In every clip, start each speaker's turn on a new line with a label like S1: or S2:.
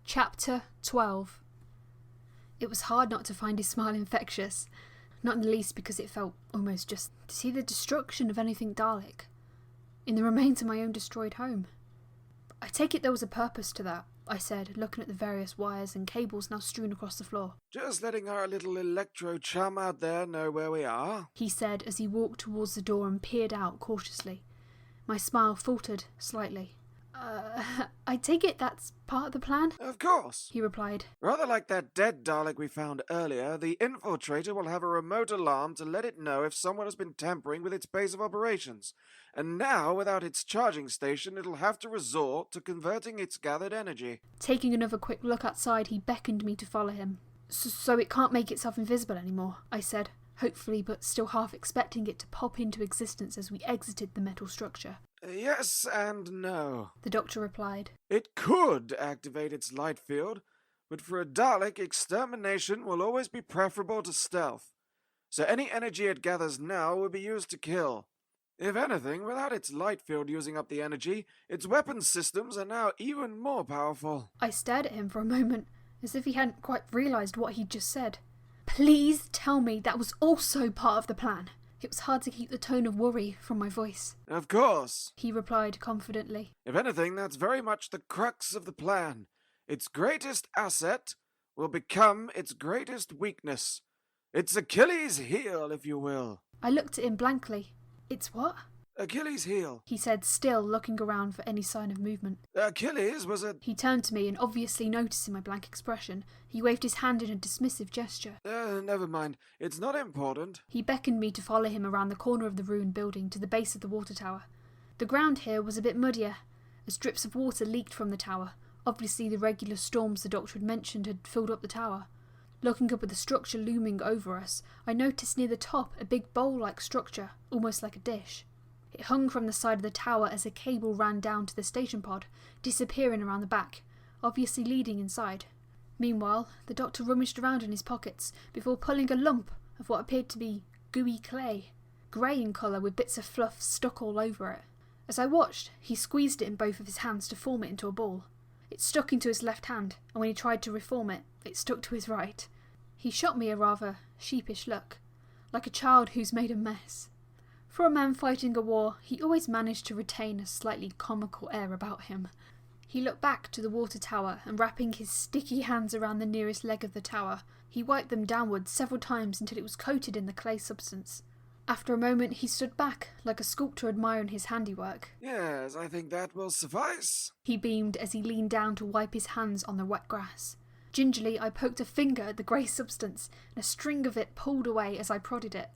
S1: Chapter 12. It was hard not to find his smile infectious, not in the least because it felt almost just to see the destruction of anything Dalek, in the remains of my own destroyed home. I take it there was a purpose to that, I said, looking at the various wires and cables now strewn across the floor.
S2: Just letting our little electro chum out there know where we are,
S1: he said as he walked towards the door and peered out cautiously. My smile faltered slightly. I take it that's part of the plan?
S2: Of course,
S1: he replied.
S2: Rather like that dead Dalek we found earlier, the infiltrator will have a remote alarm to let it know if someone has been tampering with its base of operations. And now, without its charging station, it'll have to resort to converting its gathered energy.
S1: Taking another quick look outside, he beckoned me to follow him. So it can't make itself invisible anymore, I said, hopefully but still half expecting it to pop into existence as we exited the metal structure.
S2: Yes and no,
S1: the doctor replied.
S2: It could activate its light field, but for a Dalek, extermination will always be preferable to stealth. So any energy it gathers now will be used to kill. If anything, without its light field using up the energy, its weapon systems are now even more powerful.
S1: I stared at him for a moment, as if he hadn't quite realised what he'd just said. Please tell me that was also part of the plan. It was hard to keep the tone of worry from my voice.
S2: Of course,
S1: he replied confidently.
S2: If anything, that's very much the crux of the plan. Its greatest asset will become its greatest weakness. Its Achilles heel, if you will.
S1: I looked at him blankly. It's what?
S2: Achilles heel,
S1: he said, still looking around for any sign of movement.
S2: Achilles was a...
S1: He turned to me and, obviously noticing my blank expression, he waved his hand in a dismissive gesture.
S2: Never mind. It's not important.
S1: He beckoned me to follow him around the corner of the ruined building to the base of the water tower. The ground here was a bit muddier, as drips of water leaked from the tower. Obviously the regular storms the doctor had mentioned had filled up the tower. Looking up at the structure looming over us, I noticed near the top a big bowl-like structure, almost like a dish. It hung from the side of the tower as a cable ran down to the station pod, disappearing around the back, obviously leading inside. Meanwhile, the doctor rummaged around in his pockets before pulling a lump of what appeared to be gooey clay, grey in colour with bits of fluff stuck all over it. As I watched, he squeezed it in both of his hands to form it into a ball. It stuck into his left hand, and when he tried to reform it, it stuck to his right. He shot me a rather sheepish look, like a child who's made a mess. For a man fighting a war, he always managed to retain a slightly comical air about him. He looked back to the water tower and, wrapping his sticky hands around the nearest leg of the tower, he wiped them downwards several times until it was coated in the clay substance. After a moment he stood back, like a sculptor admiring his handiwork.
S2: Yes, I think that will suffice,
S1: he beamed as he leaned down to wipe his hands on the wet grass. Gingerly I poked a finger at the grey substance, and a string of it pulled away as I prodded it.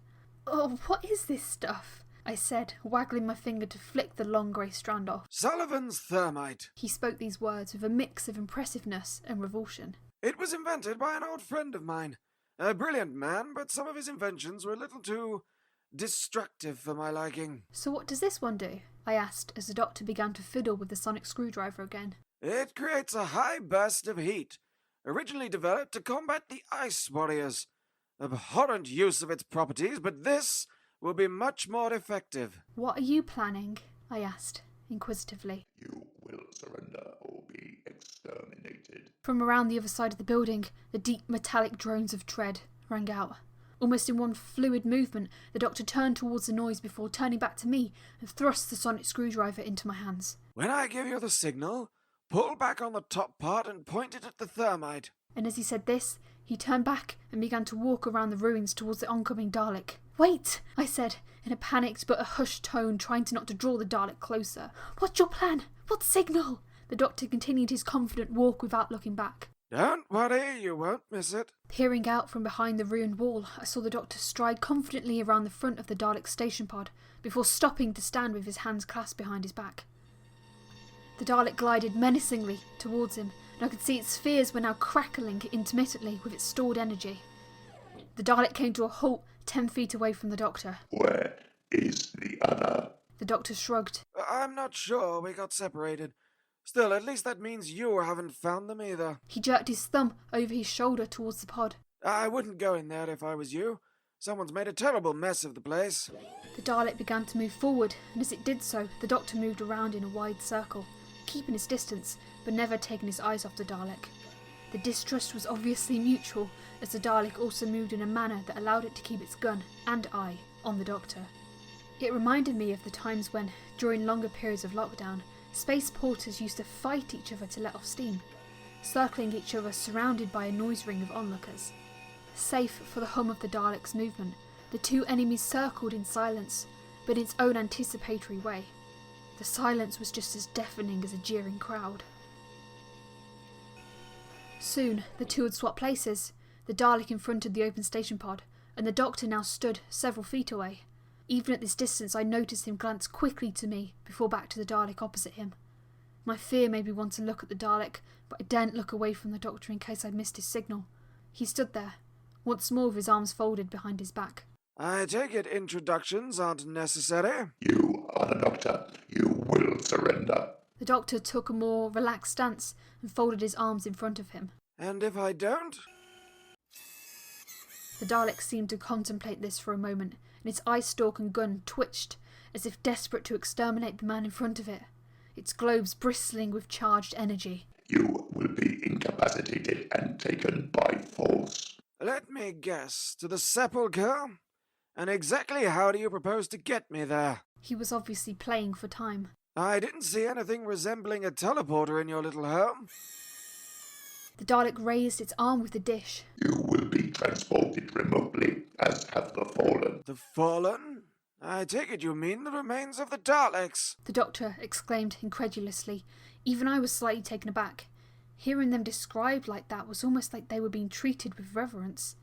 S1: Oh, what is this stuff? I said, waggling my finger to flick the long grey strand off.
S2: Sullivan's thermite.
S1: He spoke these words with a mix of impressiveness and revulsion.
S2: It was invented by an old friend of mine. A brilliant man, but some of his inventions were a little too destructive for my liking.
S1: So what does this one do? I asked as the doctor began to fiddle with the sonic screwdriver again.
S2: It creates a high burst of heat, originally developed to combat the ice warriors. Abhorrent use of its properties, but this will be much more effective.
S1: What are you planning? I asked, inquisitively.
S3: You will surrender or be exterminated.
S1: From around the other side of the building, the deep metallic drones of tread rang out. Almost in one fluid movement, the doctor turned towards the noise before turning back to me and thrust the sonic screwdriver into my hands.
S2: When I give you the signal, pull back on the top part and point it at the thermite.
S1: And as he said this, he turned back and began to walk around the ruins towards the oncoming Dalek. Wait, I said, in a panicked but a hushed tone, trying not to draw the Dalek closer. What's your plan? What signal? The doctor continued his confident walk without looking back.
S2: Don't worry, you won't miss it.
S1: Peering out from behind the ruined wall, I saw the doctor stride confidently around the front of the Dalek station pod, before stopping to stand with his hands clasped behind his back. The Dalek glided menacingly towards him, and I could see its spheres were now crackling intermittently with its stored energy. The Dalek came to a halt 10 feet away from the doctor.
S3: Where is the other?
S1: The doctor shrugged.
S2: I'm not sure, we got separated. Still, at least that means you haven't found them either.
S1: He jerked his thumb over his shoulder towards the pod.
S2: I wouldn't go in there if I was you. Someone's made a terrible mess of the place.
S1: The Dalek began to move forward, and as it did so, the doctor moved around in a wide circle, keeping his distance, but never taken his eyes off the Dalek. The distrust was obviously mutual, as the Dalek also moved in a manner that allowed it to keep its gun and eye on the Doctor. It reminded me of the times when, during longer periods of lockdown, space porters used to fight each other to let off steam, circling each other surrounded by a noise ring of onlookers. Safe for the hum of the Dalek's movement, the two enemies circled in silence, but in its own anticipatory way. The silence was just as deafening as a jeering crowd. Soon, the two had swapped places, the Dalek in front of the open station pod, and the Doctor now stood several feet away. Even at this distance, I noticed him glance quickly to me before back to the Dalek opposite him. My fear made me want to look at the Dalek, but I daren't look away from the Doctor in case I'd missed his signal. He stood there, once more with his arms folded behind his back.
S2: I take it introductions aren't necessary?
S3: You are the Doctor. You will surrender.
S1: The Doctor took a more relaxed stance and folded his arms in front of him.
S2: And if I don't?
S1: The Dalek seemed to contemplate this for a moment, and its eye stalk and gun twitched, as if desperate to exterminate the man in front of it, its globes bristling with charged energy.
S3: You will be incapacitated and taken by force.
S2: Let me guess, to the sepulchre? And exactly how do you propose to get me there?
S1: He was obviously playing for time.
S2: I didn't see anything resembling a teleporter in your little home.
S1: The Dalek raised its arm with the dish.
S3: You will be transported remotely, as have the Fallen.
S2: The Fallen? I take it you mean the remains of the Daleks.
S1: The Doctor exclaimed incredulously. Even I was slightly taken aback. Hearing them described like that was almost like they were being treated with reverence.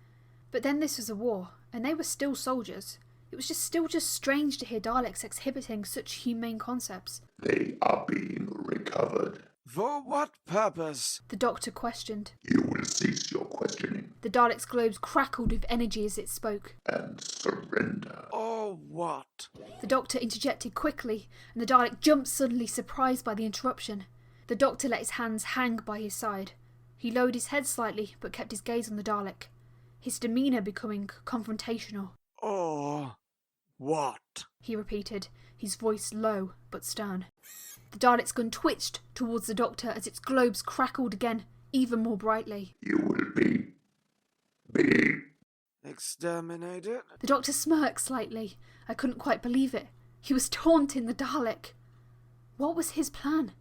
S1: But then this was a war, and they were still soldiers. It was still strange to hear Daleks exhibiting such humane concepts.
S3: They are being recovered.
S2: For what purpose?
S1: The Doctor questioned.
S3: You will cease your questioning
S1: The Dalek's globes crackled with energy as it spoke.
S3: and surrender.
S2: Or what?
S1: The Doctor interjected quickly, and the Dalek jumped suddenly, surprised by the interruption. The Doctor let his hands hang by his side. He lowered his head slightly, but kept his gaze on the Dalek, his demeanour becoming confrontational.
S2: Or what?
S1: He repeated, his voice low but stern. The Dalek's gun twitched towards the Doctor as its globes crackled again, even more brightly.
S3: You will be
S2: Exterminated?
S1: The Doctor smirked slightly. I couldn't quite believe it. He was taunting the Dalek. What was his plan?